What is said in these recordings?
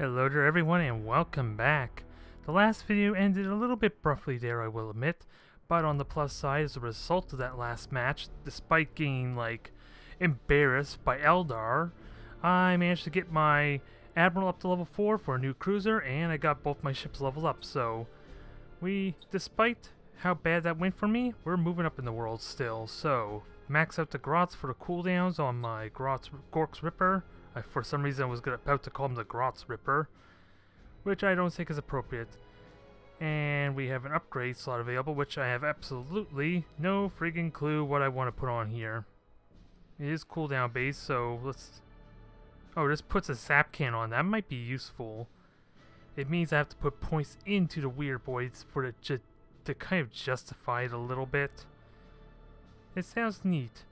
Hello there everyone and welcome back. The last video ended a little bit roughly there, I will admit, but on the plus side, as a result of that last match, despite getting embarrassed by Eldar, I managed to get my Admiral up to level 4 for a new cruiser, and I got both my ships leveled up. So despite how bad that went for me, we're moving up in the world still. So max out the Grots for the cooldowns on my Gork's Ripper. For some reason I was about to call him the Grots Ripper, which I don't think is appropriate. And we have an upgrade slot available, which I have absolutely no friggin' clue what I want to put on here. It is cooldown based, so let's... Oh, this puts a sap can on. That might be useful. It means I have to put points into the Weird Boys for it to kind of justify it a little bit. It sounds neat.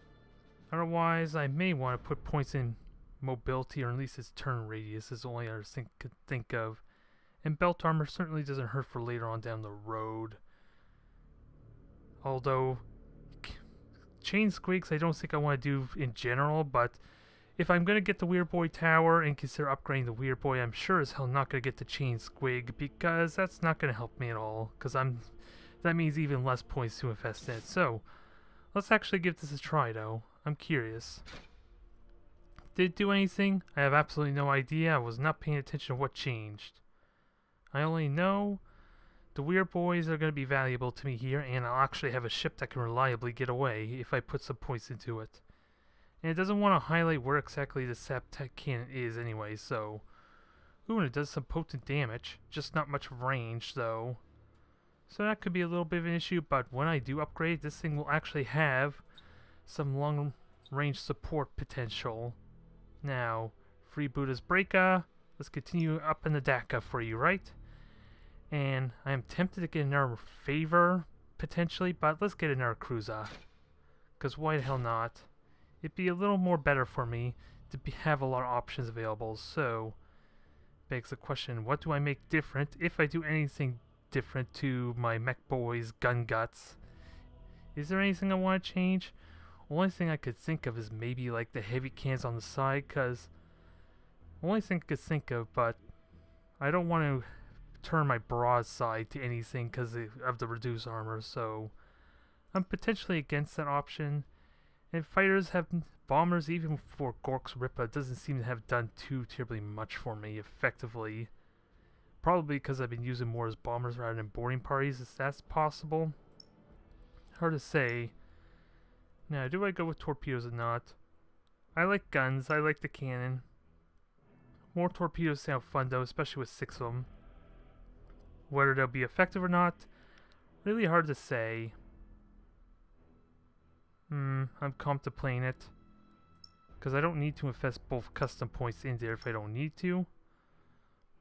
Otherwise, I may want to put points in mobility, or at least its turn radius is the only other thing I could think of. And belt armor certainly doesn't hurt for later on down the road. Although chain squigs I don't think I want to do in general, but if I'm going to get the Weird Boy Tower and consider upgrading the Weird Boy, I'm sure as hell not going to get the chain squig, because that's not going to help me at all, because that means even less points to invest in it. So let's actually give this a try though. I'm curious. Did it do anything? I have absolutely no idea. I was not paying attention to what changed. I only know the Weird Boys are going to be valuable to me here, and I'll actually have a ship that can reliably get away if I put some points into it. And it doesn't want to highlight where exactly the sap tech cannon is anyway, so... Ooh, and it does some potent damage, just not much range though. So that could be a little bit of an issue, but when I do upgrade, this thing will actually have some long range support potential. Now, freeboot Breaka. Let's continue up in the Dakka for you, right? And I am tempted to get another favor, potentially, but let's get another cruiser. Because why the hell not? It'd be a little more better for me to have a lot of options available. So, begs the question, what do I make different, if I do anything different to my Mech Boys gun guts? Is there anything I want to change? Only thing I could think of is maybe like the heavy cans on the side, because only thing I could think of, but I don't want to turn my broadside to anything because of the reduced armor, so I'm potentially against that option. And fighters have bombers, even for Gork's Ripper, doesn't seem to have done too terribly much for me effectively. Probably because I've been using more as bombers rather than boarding parties, if that's possible. Hard to say. Now, do I go with torpedoes or not? I like guns, I like the cannon. More torpedoes sound fun though, especially with 6 of them. Whether they'll be effective or not, really hard to say. I'm contemplating it. Because I don't need to invest both custom points in there if I don't need to.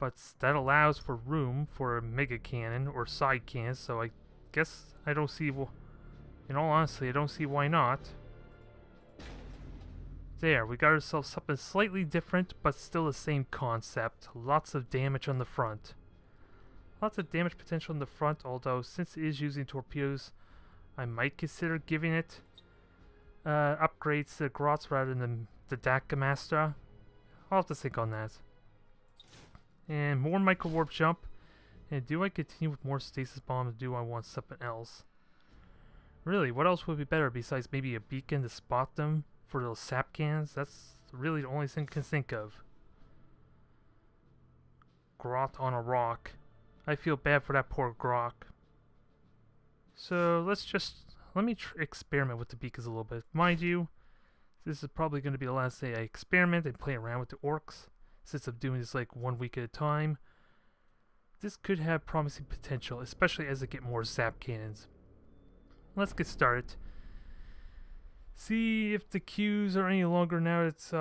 But that allows for room for a mega cannon or side cannons, so I guess I don't see... In all honesty, I don't see why not. There, we got ourselves something slightly different, but still the same concept. Lots of damage on the front. Lots of damage potential in the front, although since it is using torpedoes, I might consider giving it upgrades to the Grots rather than the Dakka Master. I'll have to think on that. And more micro warp jump. And do I continue with more stasis bombs, or do I want something else? Really, what else would be better besides maybe a beacon to spot them for those sap cans? That's really the only thing I can think of. Grot on a rock. I feel bad for that poor Grok. So let me experiment with the beacons a little bit. Mind you, this is probably going to be the last day I experiment and play around with the orcs, since I'm doing this like 1 week at a time. This could have promising potential, especially as I get more sap cannons. Let's get started. See if the queues are any longer now. It's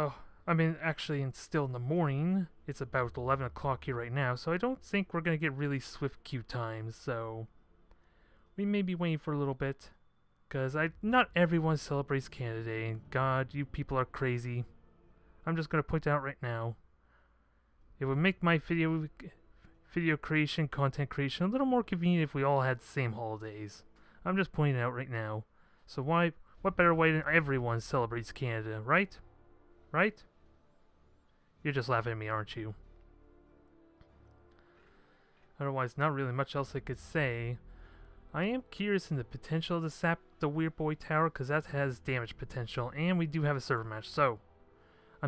actually it's still in the morning. It's about 11 o'clock here right now, so I don't think we're gonna get really swift queue times. So we may be waiting for a little bit, because not everyone celebrates Canada Day, and God, you people are crazy. I'm just gonna point out right now. It would make my video creation, content creation, a little more convenient if we all had the same holidays. I'm just pointing out right now. So what better way than everyone celebrates Canada, right? Right? You're just laughing at me, aren't you? Otherwise, not really much else I could say. I am curious in the potential to sap the Weird Boy Tower, because that has damage potential, and we do have a server match, so I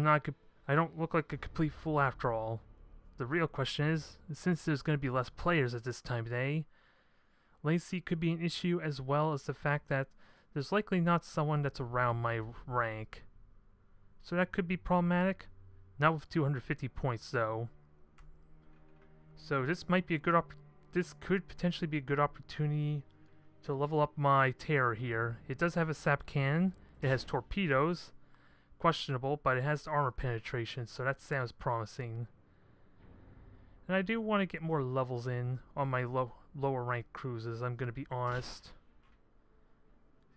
don't look like a complete fool after all. The real question is, since there's going to be less players at this time of day, latency could be an issue, as well as the fact that there's likely not someone that's around my rank. So that could be problematic. Not with 250 points though. So this might be a good this could potentially be a good opportunity to level up my terror here. It does have a sap cannon. It has torpedoes. Questionable, but it has armor penetration, so that sounds promising. And I do want to get more levels in on my lower rank cruises, I'm going to be honest.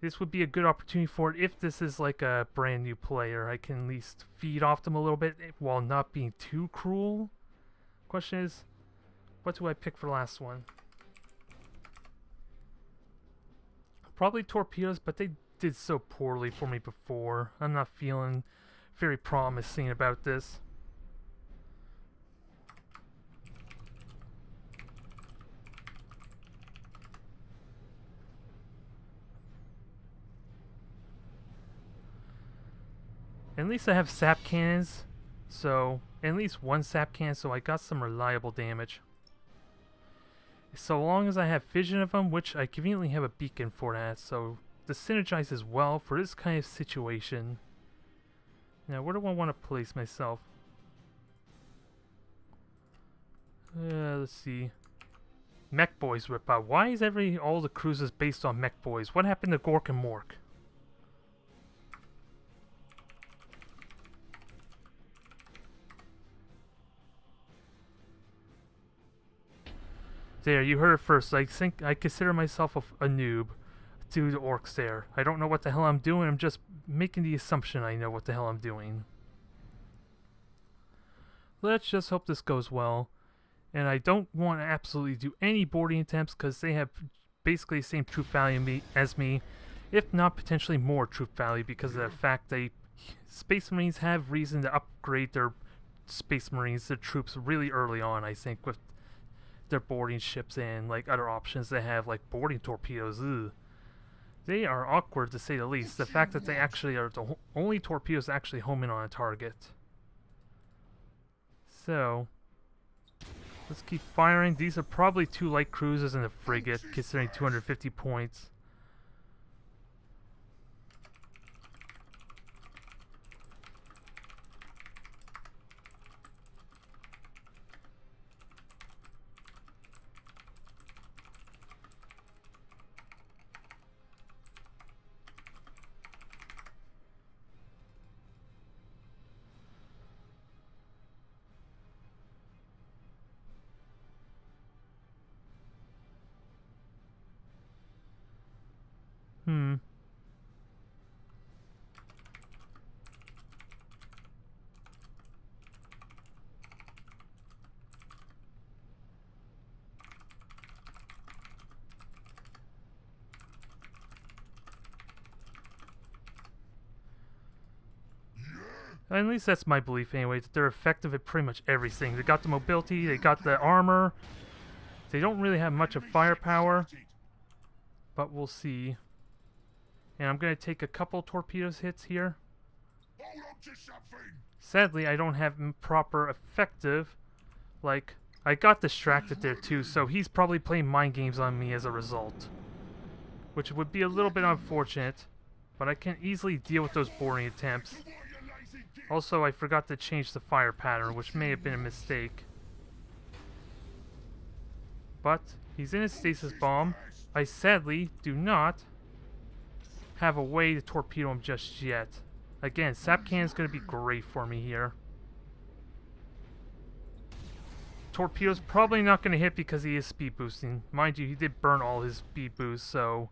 This would be a good opportunity for it if this is like a brand new player. I can at least feed off them a little bit while not being too cruel. Question is, what do I pick for the last one? Probably torpedoes, but they did so poorly for me before. I'm not feeling very promising about this. At least I have sap cannons, so at least one sap cannon, so I got some reliable damage. So long as I have vision of them, which I conveniently have a beacon for that, so this synergizes well for this kind of situation. Now, where do I want to place myself? Let's see. Mech Boys rip out. Why is all the cruises based on Mech Boys? What happened to Gork and Mork? There, you heard it first. I think I consider myself a noob to the orcs there. I don't know what the hell I'm doing. I'm just making the assumption I know what the hell I'm doing. Let's just hope this goes well. And I don't want to absolutely do any boarding attempts because they have basically the same troop value as me, if not potentially more troop value, because of the fact that Space Marines have reason to upgrade their Space Marines, their troops, really early on, I think, with their boarding ships and like other options they have, like boarding torpedoes. Ugh. They are awkward to say the least. The fact that they actually are the only torpedoes actually home in on a target. So let's keep firing. These are probably 2 light cruisers and a frigate, considering 250 points. At least that's my belief anyway, that they're effective at pretty much everything. They got the mobility, they got the armor. They don't really have much of firepower, but we'll see. And I'm going to take a couple torpedoes hits here. Sadly, I don't have proper effective. Like, I got distracted there too, so he's probably playing mind games on me as a result. Which would be a little bit unfortunate, but I can easily deal with those boarding attempts. Also, I forgot to change the fire pattern, which may have been a mistake. But he's in a stasis bomb. I sadly do not have a way to torpedo him just yet. Again, sap cannon's going to be great for me here. Torpedo's probably not going to hit because he is speed boosting. Mind you, he did burn all his speed boosts, so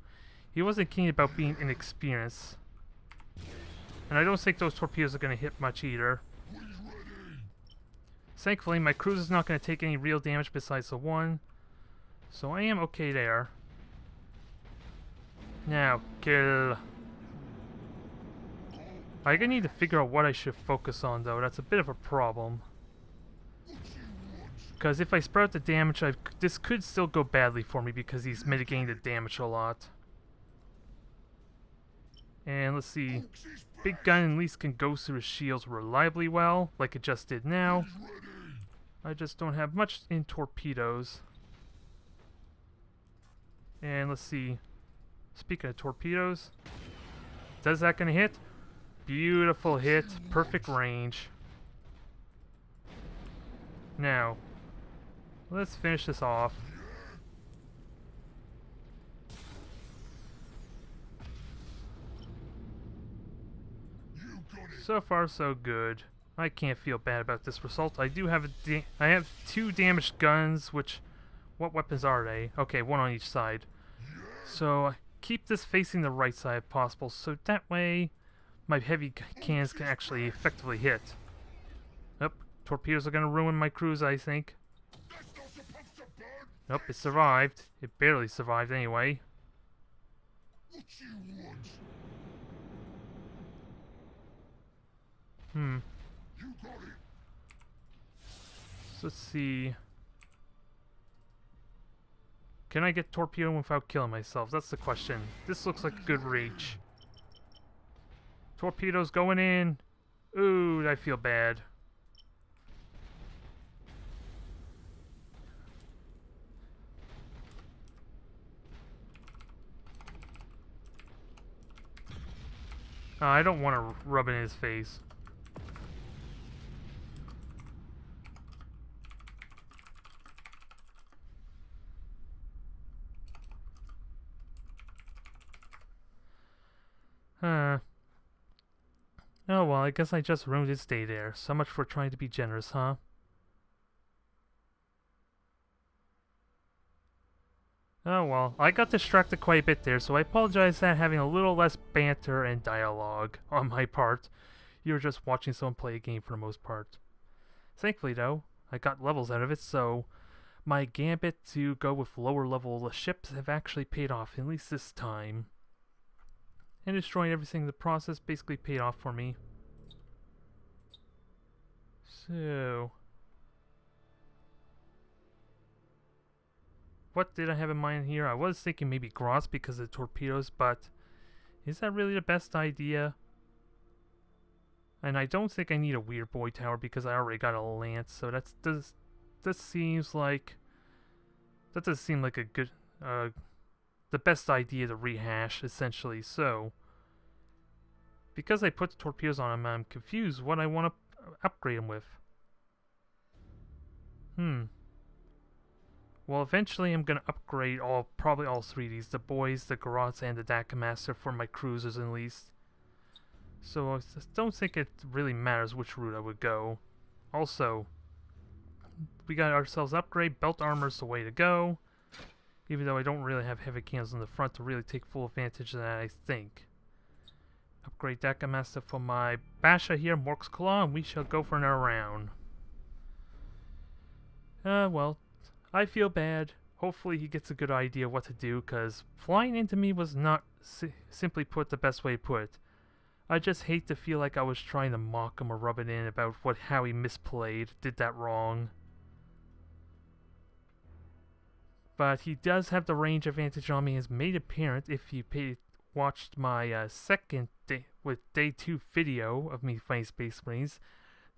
he wasn't keen about being inexperienced. And I don't think those torpedoes are going to hit much either. Thankfully, my cruise is not going to take any real damage besides the one. So I am okay there. Now, kill. I'm going to need to figure out what I should focus on, though. That's a bit of a problem. Because if I spread out the damage, this could still go badly for me because he's mitigating the damage a lot. And let's see. Big gun at least can go through his shields reliably well, like it just did now. I just don't have much in torpedoes. And let's see. Speaking of torpedoes, does that gonna hit? Beautiful hit, perfect range. Now, let's finish this off. So far, so good. I can't feel bad about this result. I do have I have 2 damaged guns, which, what weapons are they? Okay, 1 on each side. So keep this facing the right side if possible, so that way my heavy cannons can actually effectively hit. Nope, torpedoes are gonna ruin my cruise, I think. Nope, it survived. It barely survived anyway. So let's see. Can I get torpedoed without killing myself? That's the question. This looks like a good reach. Torpedoes going in. Ooh, I feel bad. I don't want to rub it in his face. Oh well, I guess I just ruined his day there. So much for trying to be generous, huh? Oh well, I got distracted quite a bit there, so I apologize for having a little less banter and dialogue on my part. You were just watching someone play a game for the most part. Thankfully though, I got levels out of it, so my gambit to go with lower level ships have actually paid off, at least this time. And destroying everything in the process basically paid off for me. So, what did I have in mind here? I was thinking maybe Gross because of the torpedoes, but is that really the best idea? And I don't think I need a Weird Boy Tower because I already got a Lance, so that seems like that does seem like a good the best idea to rehash, essentially. So, because I put the torpedoes on him, I'm confused what I want to upgrade him with. Well, eventually I'm going to upgrade probably all 3 of these, the Boyz, the Garrots, and the Dakka Master for my cruisers at least. So I don't think it really matters which route I would go. Also, we got ourselves upgrade, belt armor's the way to go. Even though I don't really have heavy cannons on the front to really take full advantage of that, I think. Upgrade Dakka Master for my Basha here, Mork's Claw, and we shall go for another round. Well, I feel bad. Hopefully he gets a good idea of what to do, because flying into me was not, simply put, the best way to put it. I just hate to feel like I was trying to mock him or rub it in about how he misplayed, did that wrong. But he does have the range advantage on me, has made apparent if you watched my second day 2 video of me fighting Space Marines.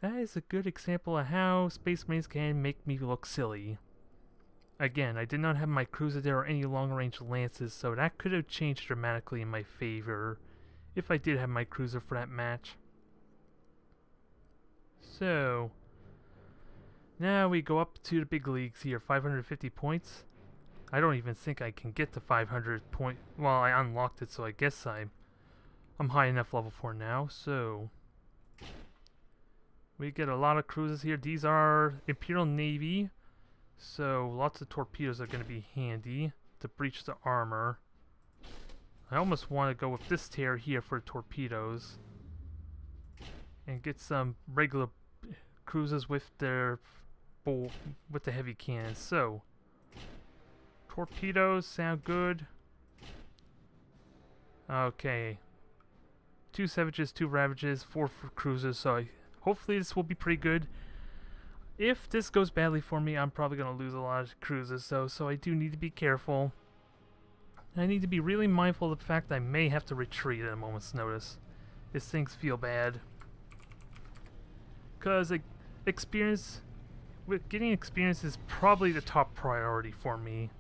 That is a good example of how Space Marines can make me look silly. Again, I did not have my cruiser there or any long-range lances, so that could have changed dramatically in my favor if I did have my cruiser for that match. So, now we go up to the big leagues here, 550 points. I don't even think I can get to 500 point. Well, I unlocked it, so I guess I'm high enough level for now. So we get a lot of cruisers here. These are Imperial Navy, so lots of torpedoes are going to be handy to breach the armor. I almost want to go with this tier here for torpedoes and get some regular cruisers with their with the heavy cannons. So torpedoes sound good. Okay. 2 Savages, 2 Ravages, 4 cruisers, so hopefully this will be pretty good. If this goes badly for me, I'm probably going to lose a lot of cruisers though, so I do need to be careful. I need to be really mindful of the fact that I may have to retreat at a moment's notice if things feel bad. Because getting experience is probably the top priority for me.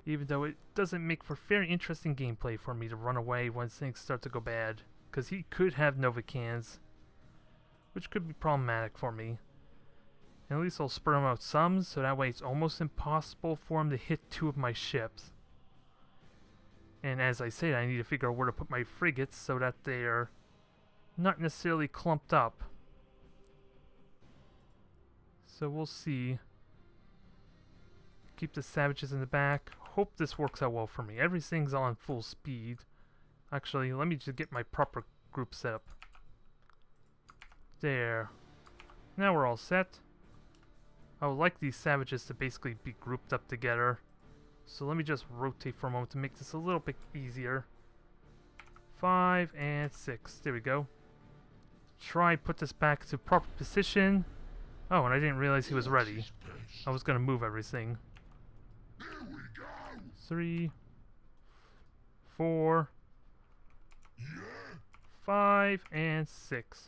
Even though it doesn't make for very interesting gameplay for me to run away when things start to go bad. Because he could have Nova Cannons, which could be problematic for me. And at least I'll spur him out some, so that way it's almost impossible for him to hit 2 of my ships. And as I said, I need to figure out where to put my frigates so that they're not necessarily clumped up. So we'll see. Keep the savages in the back. Hope this works out well for me. Everything's on full speed. Actually, let me just get my proper group set up. There. Now we're all set. I would like these savages to basically be grouped up together. So let me just rotate for a moment to make this a little bit easier. 5 and 6. There we go. Try put this back to proper position. Oh, and I didn't realize he was ready. I was going to move everything. 3, 4, 5, and 6.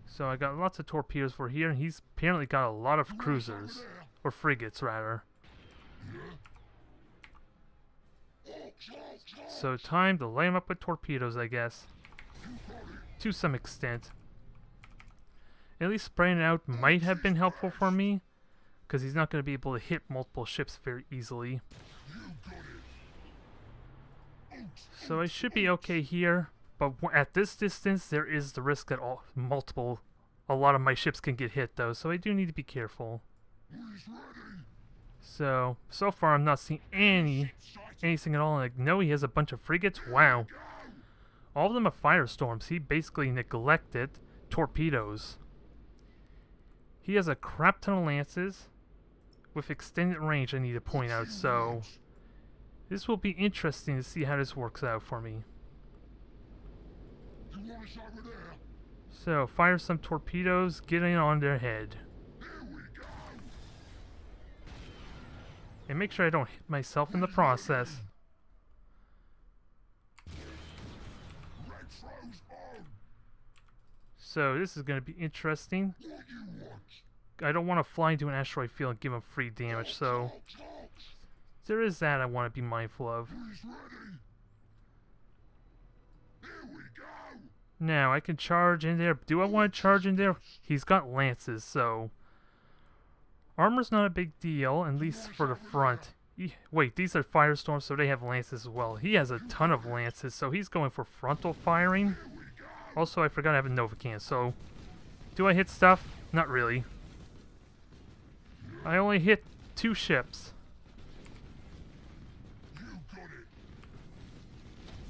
So I got lots of torpedoes for here, and he's apparently got a lot of cruisers. Or frigates, rather. So time to light him up with torpedoes, I guess. To some extent. At least spraying it out might have been helpful for me, because he's not going to be able to hit multiple ships very easily. So I should be okay here, but at this distance there is the risk that a lot of my ships can get hit though, so I do need to be careful. So far I'm not seeing anything at all, and I know he has a bunch of frigates. Wow. All of them are firestorms. He basically neglected torpedoes. He has a crap ton of lances with extended range, I need to point out, so this will be interesting to see how this works out for me. So, fire some torpedoes, get in on their head. And make sure I don't hit myself in the process. So, this is going to be interesting. I don't want to fly into an asteroid field and give him free damage, so there is that I want to be mindful of. Now, I can charge in there. Do I want to charge in there? He's got lances, so armor's not a big deal, at least for the front. Wait, these are firestorms, so they have lances as well. He has a ton of lances, so he's going for frontal firing. Also, I forgot I have a Nova Kannon, so do I hit stuff? Not really. I only hit 2 ships.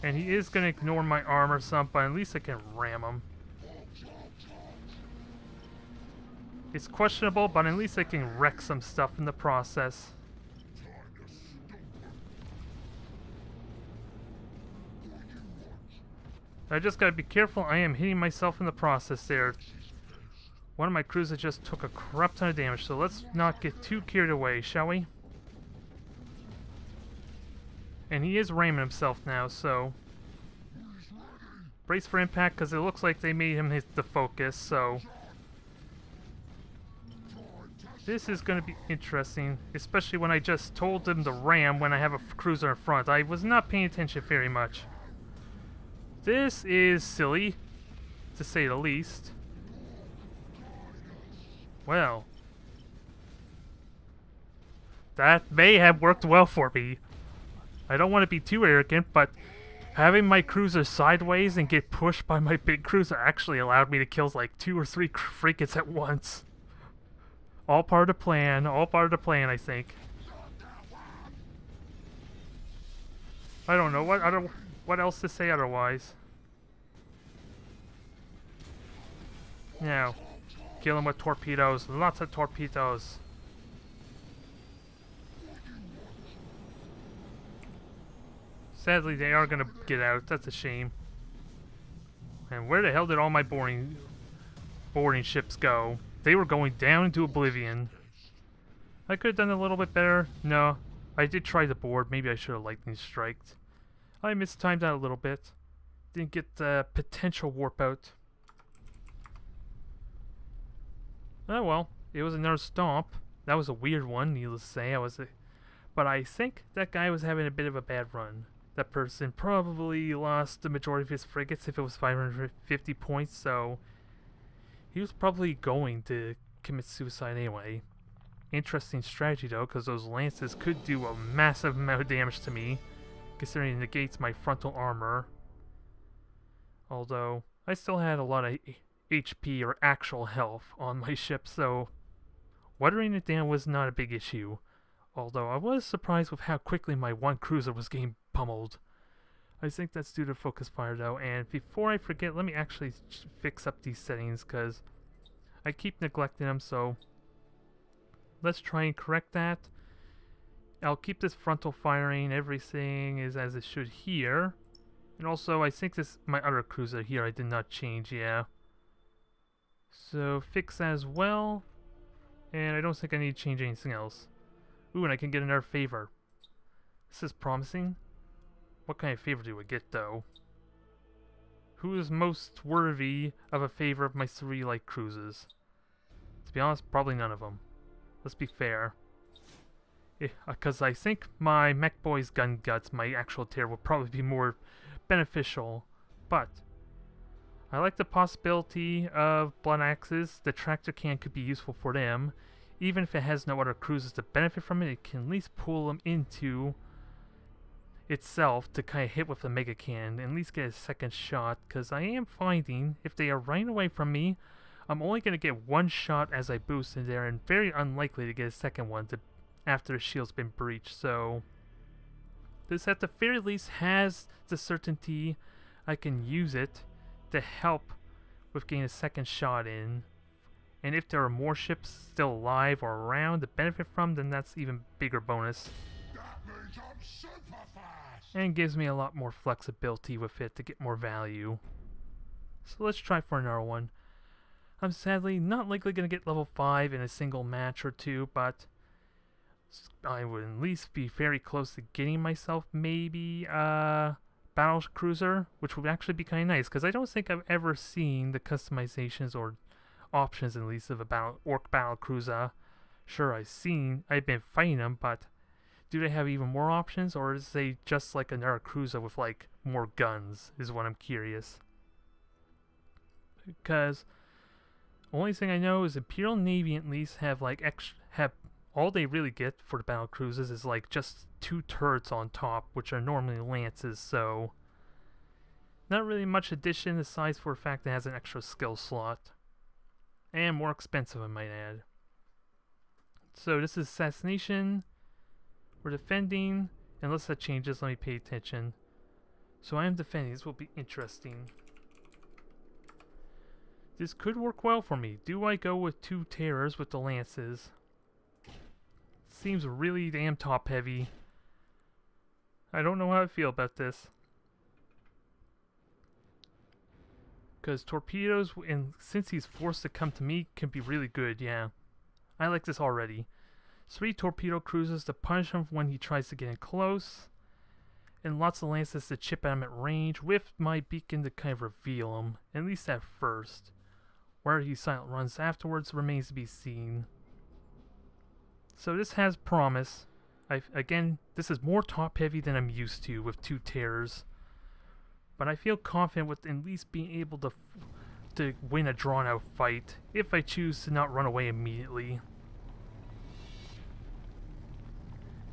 And he is going to ignore my armor some, but at least I can ram him. It's questionable, but at least I can wreck some stuff in the process. I just gotta be careful. I am hitting myself in the process there. One of my cruisers just took a crap ton of damage, so let's not get too carried away, shall we? And he is ramming himself now, so brace for impact, because it looks like they made him hit the focus, so this is going to be interesting, especially when I just told him to ram when I have a cruiser in front. I was not paying attention very much. This is silly, to say the least. Well, that may have worked well for me. I don't want to be too arrogant, but having my cruiser sideways and get pushed by my big cruiser actually allowed me to kill like 2 or 3 frigates at once. All part of the plan, I think. I don't know what else to say otherwise. Now, kill him with torpedoes, lots of torpedoes. Sadly, they are gonna get out. That's a shame. And where the hell did all my boarding ships go? They were going down into oblivion. I could have done a little bit better. No, I did try the board. Maybe I should have lightning striked. I mistimed that a little bit. Didn't get the potential warp out. Oh well, it was another stomp. That was a weird one, needless to say. But I think that guy was having a bit of a bad run. That person probably lost the majority of his frigates if it was 550 points, so he was probably going to commit suicide anyway. Interesting strategy though, because those lances could do a massive amount of damage to me, considering it negates my frontal armor. Although, I still had a lot of HP or actual health on my ship, so watering it down was not a big issue. Although I was surprised with how quickly my one cruiser was getting pummeled. I think that's due to focus fire though, and before I forget, let me actually fix up these settings because I keep neglecting them, so let's try and correct that. I'll keep this frontal firing, everything is as it should here. And also, I think my other cruiser here I did not change, yeah. So, fix that as well. And I don't think I need to change anything else. Ooh, and I can get another favor. This is promising. What kind of favor do I get, though? Who is most worthy of a favor of my 3 light cruisers? To be honest, probably none of them. Let's be fair. Because I think my Mech Boy's gun guts, my actual tier, will probably be more beneficial. But I like the possibility of blood axes. The tractor can could be useful for them. Even if it has no other cruisers to benefit from it, it can at least pull them into itself to kind of hit with the mega cannon and at least get a second shot. Because I am finding if they are running away from me, I'm only going to get one shot as I boost in there, and very unlikely to get a second one after the shield's been breached. So this at the very least has the certainty I can use it to help with getting a second shot in. And if there are more ships still alive or around to benefit from, then that's even bigger bonus. That means I'm super fast. And gives me a lot more flexibility with it to get more value. So let's try for another one. I'm sadly not likely going to get level 5 in a single match or two, but I would at least be very close to getting myself maybe a battle cruiser, which would actually be kind of nice, because I don't think I've ever seen the customizations or options at least of a orc battle cruiser. Sure, I've been fighting them, but do they have even more options, or is they just like another cruiser with like more guns, is what I'm curious. Because only thing I know is Imperial Navy at least have like all they really get for the battle cruisers is like just 2 turrets on top, which are normally lances, so not really much addition aside for the fact that it has an extra skill slot. And more expensive, I might add. So this is assassination. We're defending. Unless that changes, let me pay attention. So I am defending. This will be interesting. This could work well for me. Do I go with 2 terrors with the lances? Seems really damn top heavy. I don't know how I feel about this. Because torpedoes, and since he's forced to come to me, can be really good, yeah. I like this already. 3 torpedo cruisers to punish him when he tries to get in close. And lots of lances to chip at him at range, with my beacon to kind of reveal him, at least at first. Where he silent runs afterwards remains to be seen. So this has promise. Again, this is more top heavy than I'm used to with 2 terrors. But I feel confident with at least being able to win a drawn out fight if I choose to not run away immediately.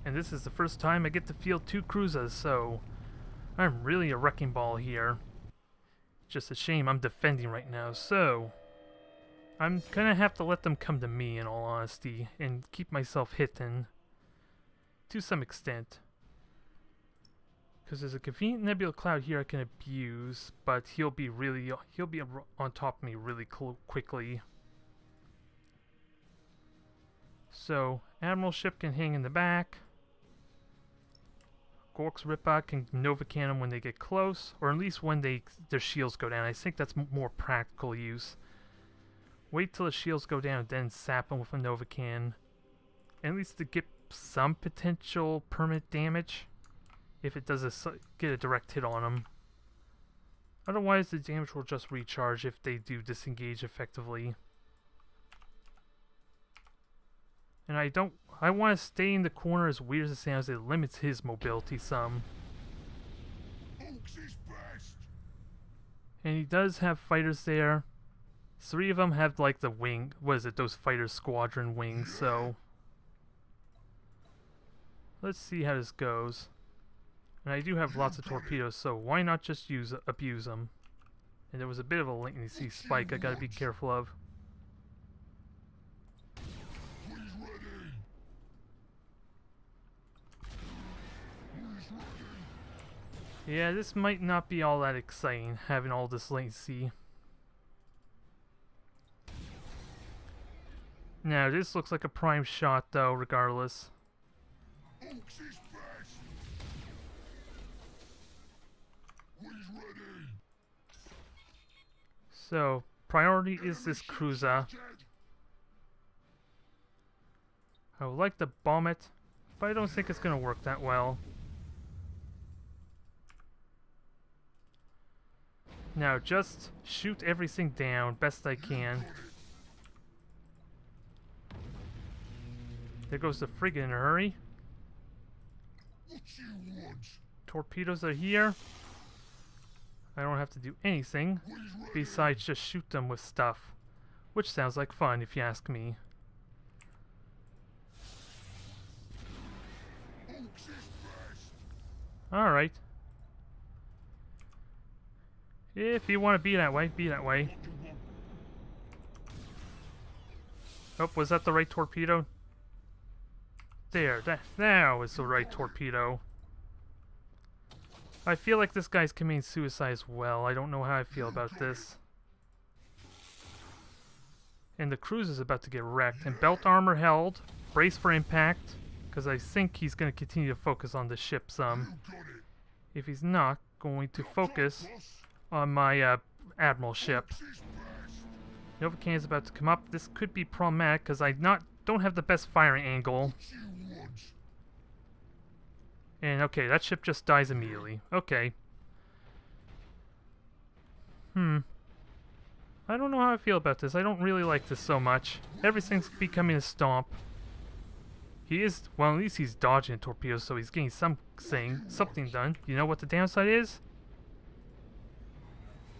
And this is the first time I get to field 2 cruisers, so I'm really a wrecking ball here. Just a shame I'm defending right now, so I'm gonna have to let them come to me in all honesty and keep myself hidden to some extent. Because there's a convenient nebula cloud here I can abuse, but he'll be on top of me really quickly. So Admiral ship can hang in the back. Gork's Ripa can Nova Kannon when they get close, or at least when their shields go down. I think that's more practical use. Wait till the shields go down, then sap him with a Nova Kannon. At least to get some potential permanent damage. If it does get a direct hit on him. Otherwise, the damage will just recharge if they do disengage effectively. And I want to stay in the corner, as weird as it sounds. It limits his mobility some. And he does have fighters there. 3 of them have like the wing, what is it, those fighter squadron wings, so. Let's see how this goes. And I do have lots of torpedoes, so why not just abuse them? And there was a bit of a latency spike I gotta be careful of. Yeah, this might not be all that exciting, having all this latency. Now, this looks like a prime shot, though, regardless. So, priority is this cruiser. I would like to bomb it, but I don't think it's going to work that well. Now, just shoot everything down best I can. There goes the frigate in a hurry. Torpedoes are here. I don't have to do anything besides just shoot them with stuff, which sounds like fun if you ask me. Alright. If you want to be that way, be that way. Oh, was that the right torpedo? There, that was the right torpedo. I feel like this guy's committing suicide as well. I don't know how I feel about this. And the cruise is about to get wrecked. And belt armor held. Brace for impact. Because I think he's going to continue to focus on the ship some. If he's not going to focus on my admiral ship. Nova Kannon's about to come up. This could be problematic because I don't have the best firing angle. And okay, that ship just dies immediately. Okay. I don't know how I feel about this. I don't really like this so much. Everything's becoming a stomp. He is, well, at least he's dodging torpedoes, so he's getting something done. You know what the downside is?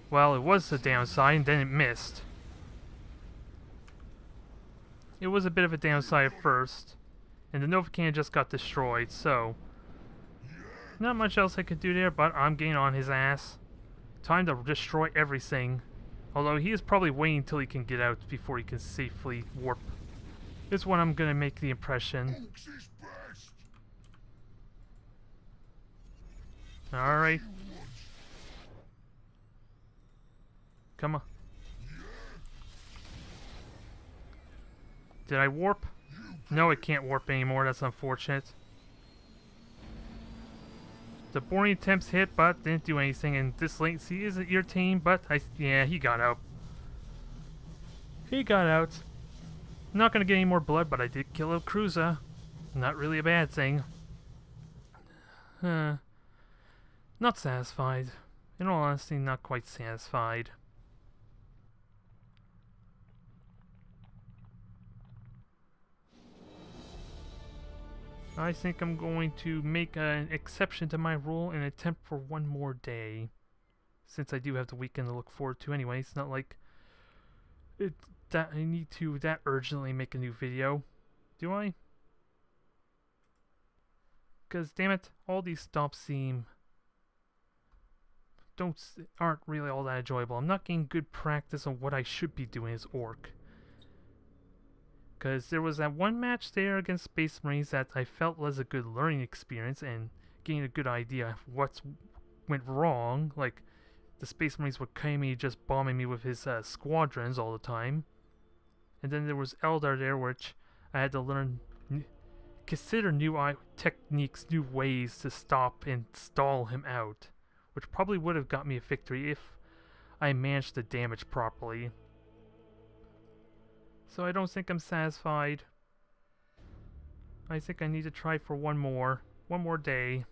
Well, it was the downside, and then it missed. It was a bit of a downside at first. And the Nova Kannon just got destroyed, so not much else I could do there, but I'm getting on his ass. Time to destroy everything. Although he is probably waiting until he can get out before he can safely warp. This one I'm gonna make the impression. Alright. Come on. Did I warp? No, it can't warp anymore. That's unfortunate. The boarding attempts hit, but didn't do anything, and this latency isn't irritating, but yeah, he got out. He got out. Not gonna get any more blood, but I did kill a cruiser. Not really a bad thing. Not satisfied. In all honesty, not quite satisfied. I think I'm going to make an exception to my rule and attempt for one more day. Since I do have the weekend to look forward to anyway. It's not like that I need to that urgently make a new video. Do I? Because damn it, all these stops aren't really all that enjoyable. I'm not getting good practice on what I should be doing as Orc. Because there was that one match there against Space Marines that I felt was a good learning experience and getting a good idea of what went wrong. Like, the Space Marines were coming just bombing me with his squadrons all the time. And then there was Eldar there, which I had to learn, consider new techniques, new ways to stop and stall him out. Which probably would have got me a victory if I managed the damage properly. So I don't think I'm satisfied. I think I need to try for one more day.